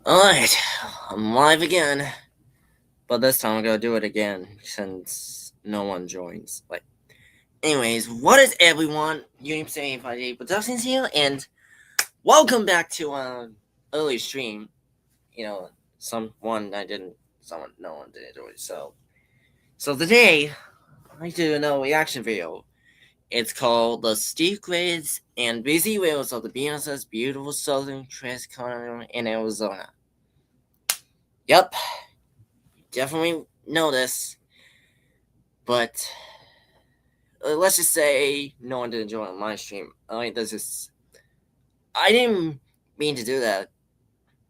Alright, I'm live again. But this time I'm gonna do it again since no one joins. Anyways, what is everyone? Unip7858 Productions here, and welcome back to early stream. No one didn't do it. So today I do another reaction video. It's called The Steep Grades and Busy Rails of the BNSF's beautiful southern Transcon in Arizona. Yep, definitely know this, but let's just say no one did join my stream. I didn't mean to do that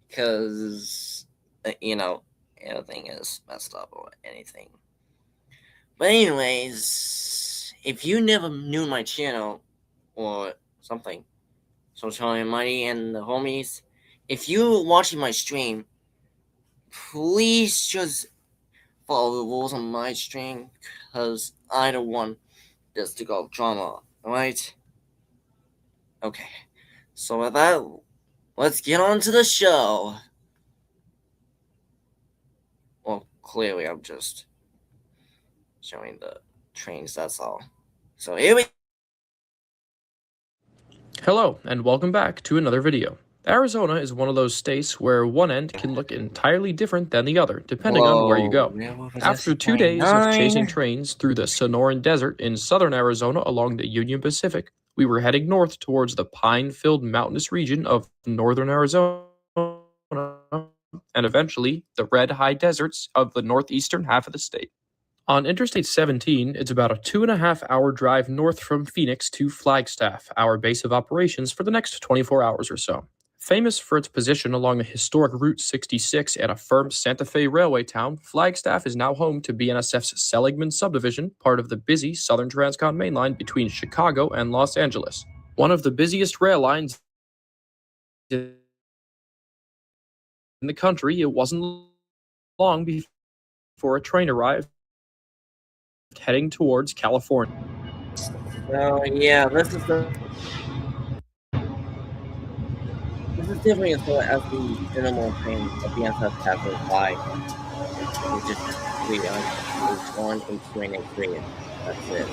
because everything is messed up or anything. But anyways, if you never knew my channel or something, so Charlie and Mighty and the homies, if you're watching my stream, please just follow the rules on my stream, because I don't want this to go drama, alright? Okay, so with that, let's get on to the show. Well, clearly I'm just showing the trains, that's all. So here we Hello, and welcome back to another video. Arizona is one of those states where one end can look entirely different than the other, depending on where you go. After 2 days of chasing trains through the Sonoran Desert in southern Arizona along the Union Pacific, we were heading north towards the pine-filled mountainous region of northern Arizona and eventually the red high deserts of the northeastern half of the state. On Interstate 17, it's about a 2.5-hour drive north from Phoenix to Flagstaff, our base of operations for the next 24 hours or so. Famous for its position along the historic Route 66 and a firm Santa Fe railway town, Flagstaff is now home to BNSF's Seligman subdivision, part of the busy Southern Transcon mainline between Chicago and Los Angeles. One of the busiest rail lines in the country, it wasn't long before a train arrived heading towards California. So yeah, this is definitely as well as the cinema train of the BNSF Capital 5, which is H1, H2, and H3. That's it.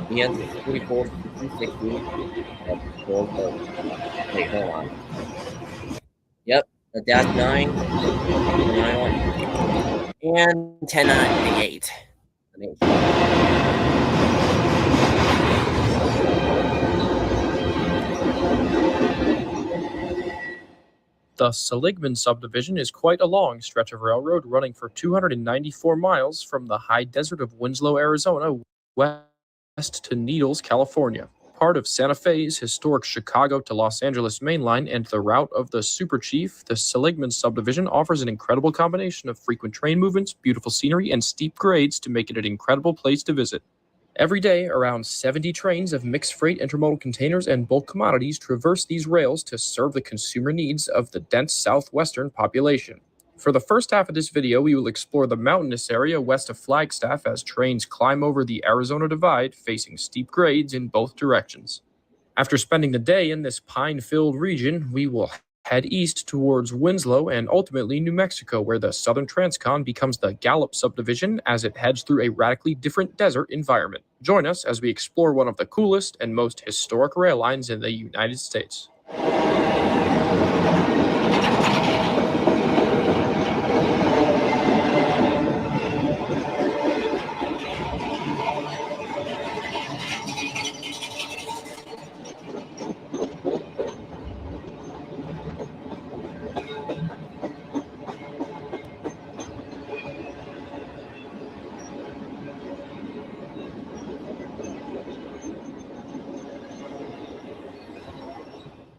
BNSF 44, 60, wait, hold on. Yep, the Dash 9, 9, and 1098. The Seligman subdivision is quite a long stretch of railroad running for 294 miles from the high desert of Winslow, Arizona, west to Needles, California. Part of Santa Fe's historic Chicago to Los Angeles mainline and the route of the Super Chief, the Seligman subdivision offers an incredible combination of frequent train movements, beautiful scenery, and steep grades to make it an incredible place to visit. Every day, around 70 trains of mixed freight intermodal containers and bulk commodities traverse these rails to serve the consumer needs of the dense southwestern population. For the first half of this video, we will explore the mountainous area west of Flagstaff as trains climb over the Arizona Divide, facing steep grades in both directions. After spending the day in this pine-filled region, we will head east towards Winslow and ultimately New Mexico, where the Southern Transcon becomes the Gallup subdivision as it heads through a radically different desert environment. Join us as we explore one of the coolest and most historic rail lines in the United States.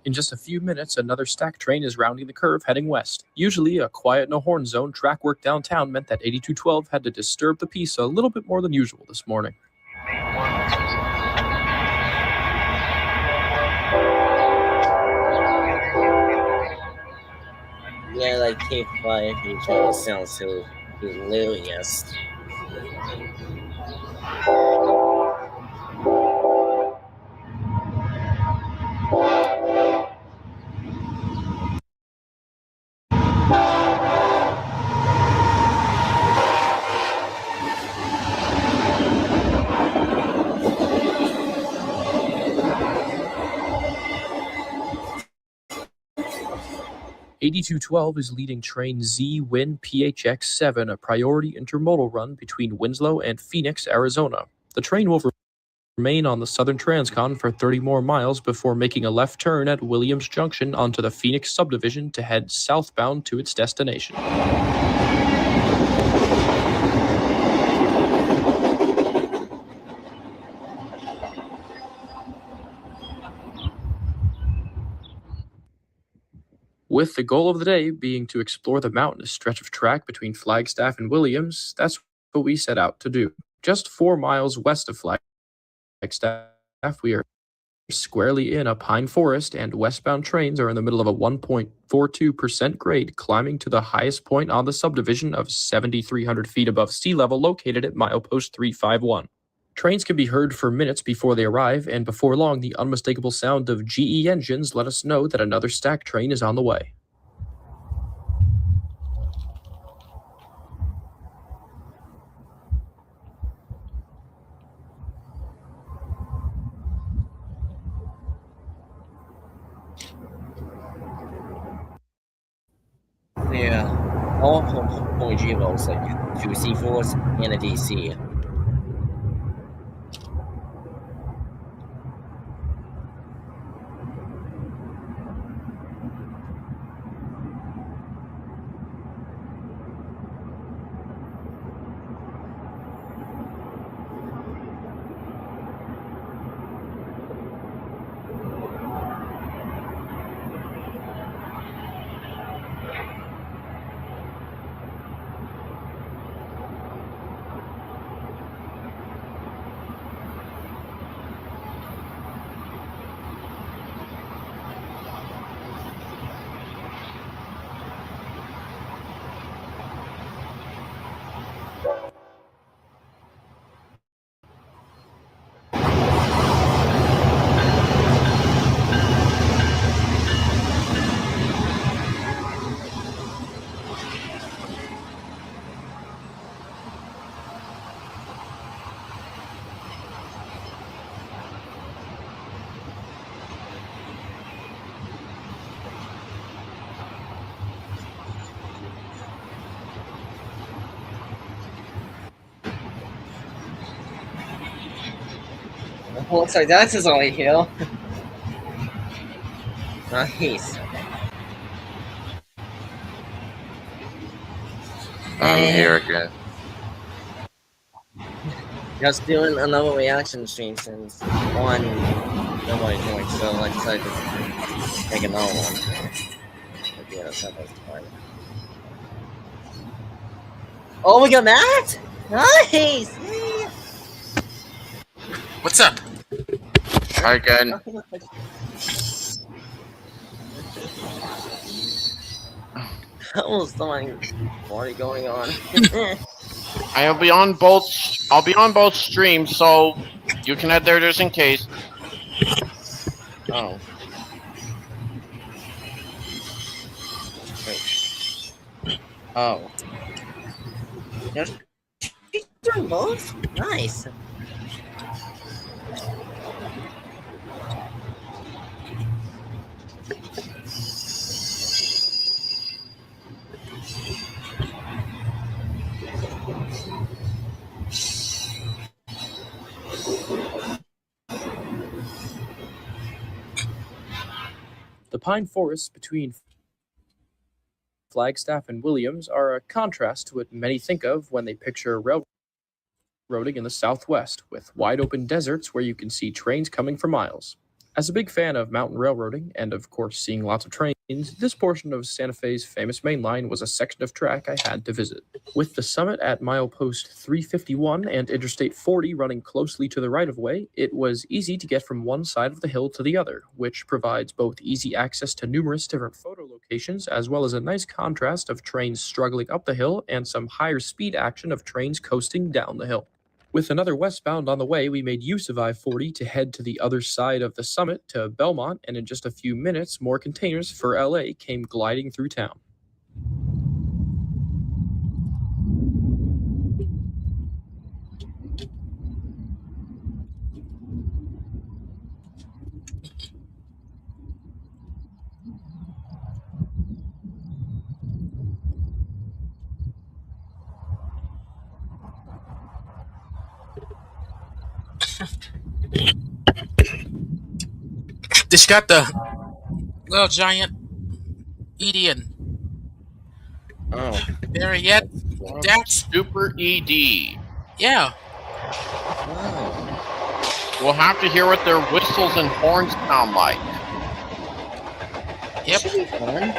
In just a few minutes, another stack train is rounding the curve heading west. Usually, a quiet no-horn zone track work downtown meant that 8212 had to disturb the peace a little bit more than usual this morning. Yeah, like K5 usually sounds so hilarious. (8212) is leading train Z-Win PHX-7, a priority intermodal run between Winslow and Phoenix, Arizona. The train will remain on the Southern Transcon for 30 more miles before making a left turn at Williams Junction onto the Phoenix subdivision to head southbound to its destination. With the goal of the day being to explore the mountainous stretch of track between Flagstaff and Williams, that's what we set out to do. Just 4 miles west of Flagstaff, we are squarely in a pine forest, and westbound trains are in the middle of a 1.42% grade, climbing to the highest point on the subdivision of 7,300 feet above sea level, located at milepost 351. Trains can be heard for minutes before they arrive, and before long, the unmistakable sound of GE engines let us know that another stack train is on the way. Yeah, all from G-Rolls, like 2 C4s and a DC. Looks like that's his only kill. Nice. I'm here again. Just doing another reaction stream since one nobody joined, so I decided to make another one. But BNSF was fine. Oh, we got Matt! Nice! What's up? Hi again. Almost something party going on. I'll be on both streams, so you can head there just in case. Oh. Wait. Oh. You're doing both? Nice. The pine forests between Flagstaff and Williams are a contrast to what many think of when they picture railroading in the Southwest, with wide open deserts where you can see trains coming for miles. As a big fan of mountain railroading, and of course seeing lots of trains, this portion of Santa Fe's famous main line was a section of track I had to visit. With the summit at milepost 351 and Interstate 40 running closely to the right-of-way, it was easy to get from one side of the hill to the other, which provides both easy access to numerous different photo locations locations, as well as a nice contrast of trains struggling up the hill and some higher speed action of trains coasting down the hill. With another westbound on the way, we made use of I-40 to head to the other side of the summit to Belmont, and in just a few minutes, more containers for LA came gliding through town. This got the little giant Edian. Oh. There yet? That's Super ED. yeah. Oh. We'll have to hear what their whistles and horns sound like. Yep. Should be fun.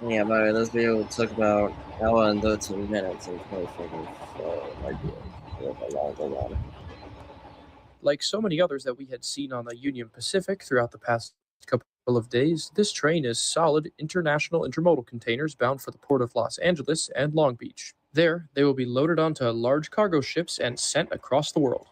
Yeah, by the way, this video took about an hour and 13 minutes and 20 seconds, so it might be a longer one. Like so many others that we had seen on the Union Pacific throughout the past couple of days, this train is solid international intermodal containers bound for the port of Los Angeles and Long Beach. There, they will be loaded onto large cargo ships and sent across the world.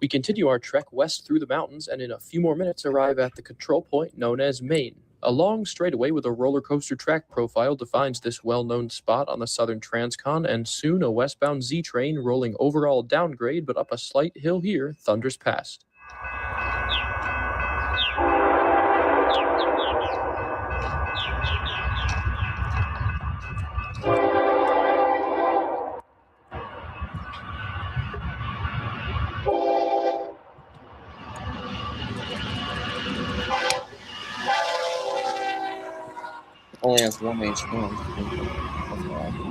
We continue our trek west through the mountains and in a few more minutes arrive at the control point known as Maine. A long straightaway with a roller coaster track profile defines this well-known spot on the southern Transcon, and soon a westbound Z train rolling overall downgrade but up a slight hill here thunders past. Only has one main screen. That's why.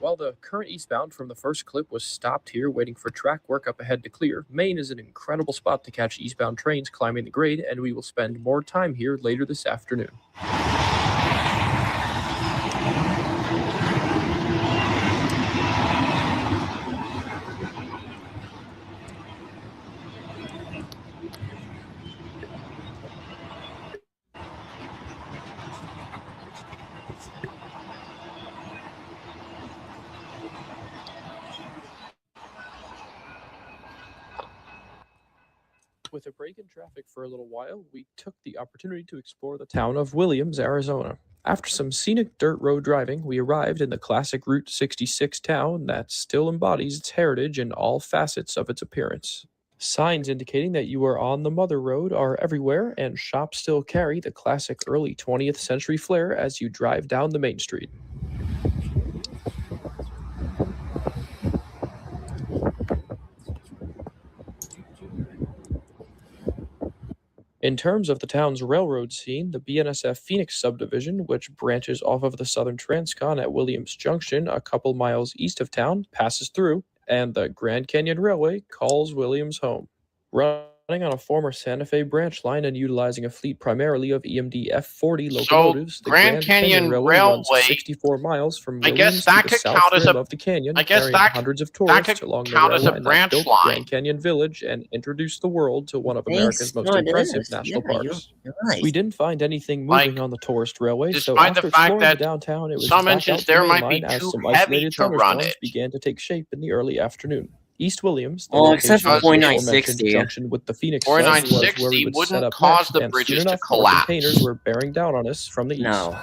While the current eastbound from the first clip was stopped here waiting for track work up ahead to clear, Maine is an incredible spot to catch eastbound trains climbing the grade, and we will spend more time here later this afternoon. With a break in traffic for a little while, we took the opportunity to explore the town of Williams, Arizona. After some scenic dirt road driving, we arrived in the classic Route 66 town that still embodies its heritage in all facets of its appearance. Signs indicating that you are on the Mother Road are everywhere, and shops still carry the classic early 20th century flair as you drive down the main street. In terms of the town's railroad scene, the BNSF Phoenix subdivision, which branches off of the southern Transcon at Williams Junction a couple miles east of town, passes through, and the Grand Canyon Railway calls Williams home. Running on a former Santa Fe branch line and utilizing a fleet primarily of EMD F-40 So, locomotives, the Grand Canyon Railway runs Railway, 64 miles from I guess Williams to that the could south count as rim a. of the canyon, I guess carrying that hundreds of could tourists along the count rail as a line that branch built line. Grand Canyon Village and introduced the world to one of America's most impressive national parks. You're right. We didn't find anything Like, moving on the tourist railway, so despite the after fact exploring the that downtown, it was some back engines out to there the might be mainline as too some heavy isolated to run thunderstorms it. began to take shape in the early afternoon. East Williams, the Well, except location for of the 4960. aforementioned junction with the Phoenix Subs, was where 4960 we would set wouldn't up cause next, the and soon bridges to enough, more collapse. containers were bearing down on us from the east. No.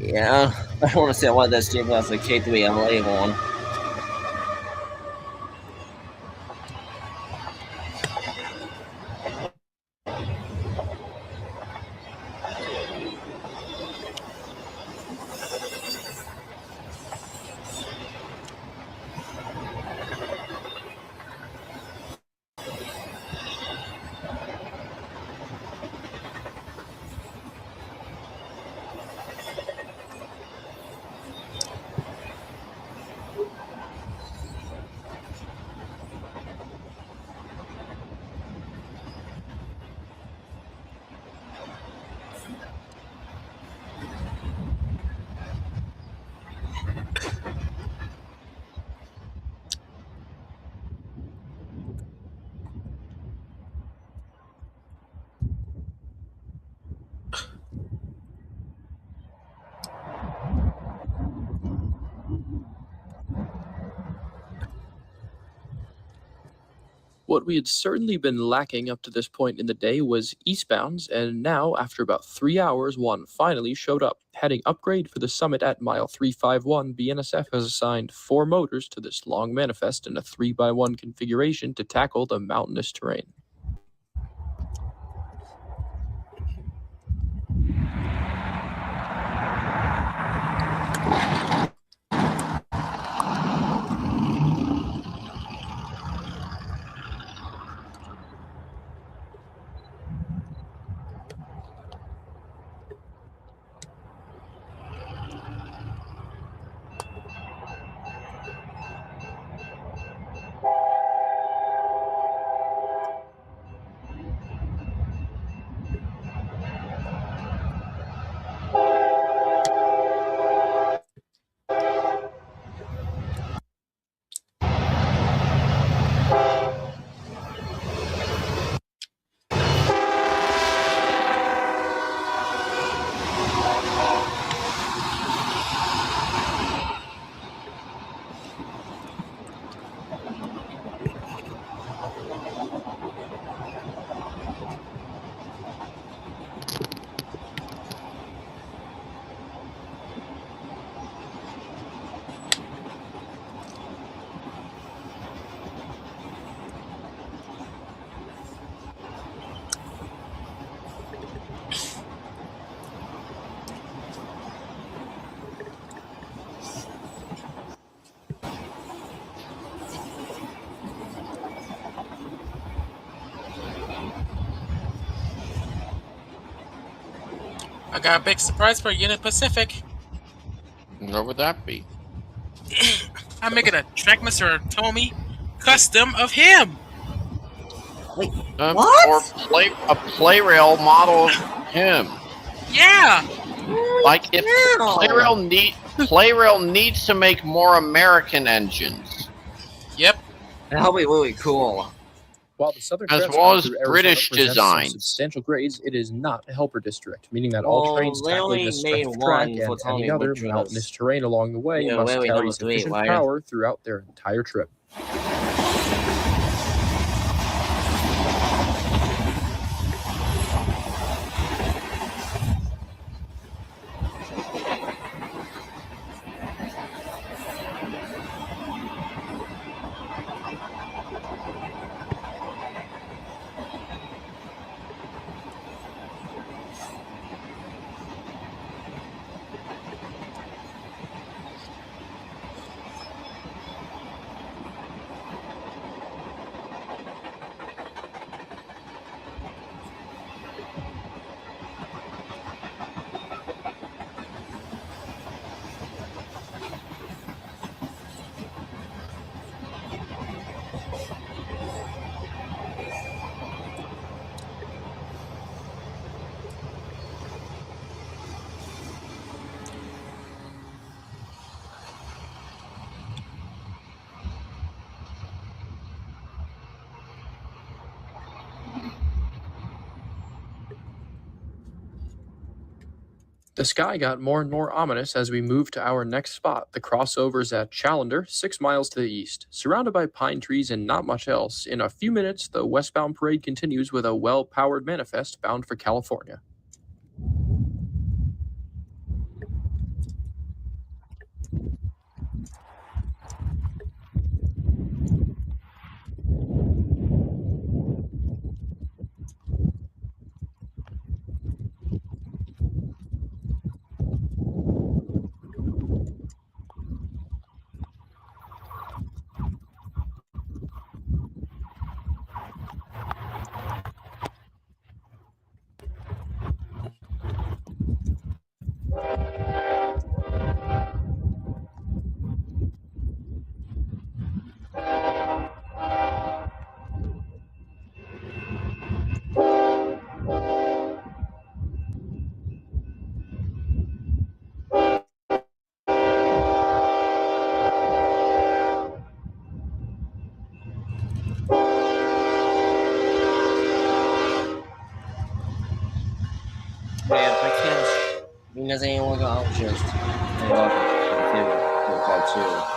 Yeah, I want to say what this Jeep has a K3 LA one. What we had certainly been lacking up to this point in the day was eastbounds, and now, after about 3 hours, one finally showed up. Heading upgrade for the summit at mile 351, BNSF has assigned 4 motors to this long manifest in a 3x1 configuration to tackle the mountainous terrain. I got a big surprise for Union Pacific. What would that be? I'm making a Trackmaster Tommy custom of him. Wait, Or what? a play rail model of him. Yeah. Like if No. Playrail needs to make more American engines. Yep. That'll be really cool. While the Southern As Transcon well as through Arizona British presents some designs. substantial grades, it is not a helper district, meaning that all Well, trains they tackling only this stretch made of track one and for any Tony, other which was, mountainous terrain along the way yeah, must Larry carry number 3, sufficient right? power throughout their entire trip. The sky got more and more ominous as we moved to our next spot, the crossovers at Challender, 6 miles to the east. Surrounded by pine trees and not much else, in a few minutes the westbound parade continues with a well-powered manifest bound for California. Yeah, if I can't, does anyone go out just hang up to call too.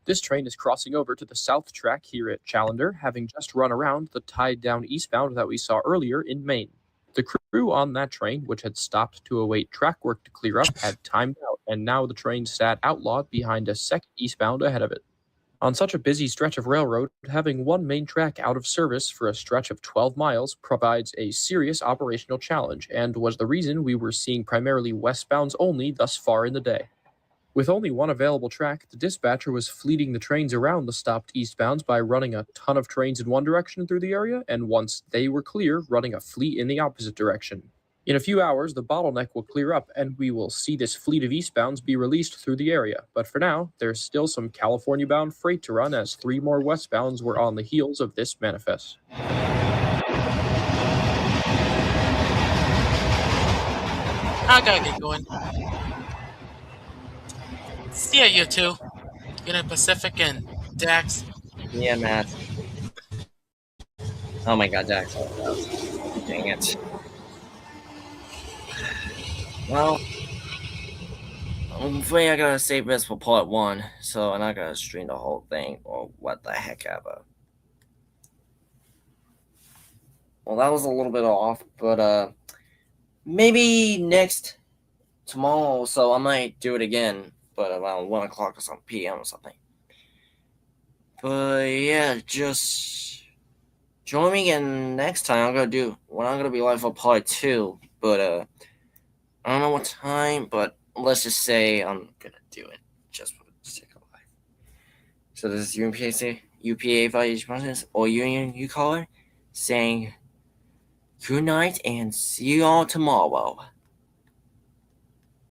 This train is crossing over to the south track here at Challender, having just run around the tied down eastbound that we saw earlier in Maine. The crew on that train, which had stopped to await track work to clear up, had timed out, and now the train sat outlawed behind a second eastbound ahead of it. On such a busy stretch of railroad, having one main track out of service for a stretch of 12 miles provides a serious operational challenge, and was the reason we were seeing primarily westbounds only thus far in the day. With only one available track, the dispatcher was fleeting the trains around the stopped eastbounds by running a ton of trains in one direction through the area, and once they were clear, running a fleet in the opposite direction. In a few hours, the bottleneck will clear up, and we will see this fleet of eastbounds be released through the area. But for now, there's still some California-bound freight to run, as 3 more westbounds were on the heels of this manifest. I gotta get going. See ya, you two. Union Pacific and Dax. Yeah, Matt. Oh my god, Dax. Dang it. Well, I'm afraid I gotta save this for part 1, so I'm not gonna stream the whole thing, or what the heck ever. Well, that was a little bit off, but maybe tomorrow, so I might do it again, but around 1 o'clock or some PM or something. But yeah, just join me again next time. I'm gonna be live for part 2, but I don't know what time, but let's just say I'm gonna do it just for the sake of life. So this is UPA Vice President or Union U caller saying good night and see you all tomorrow.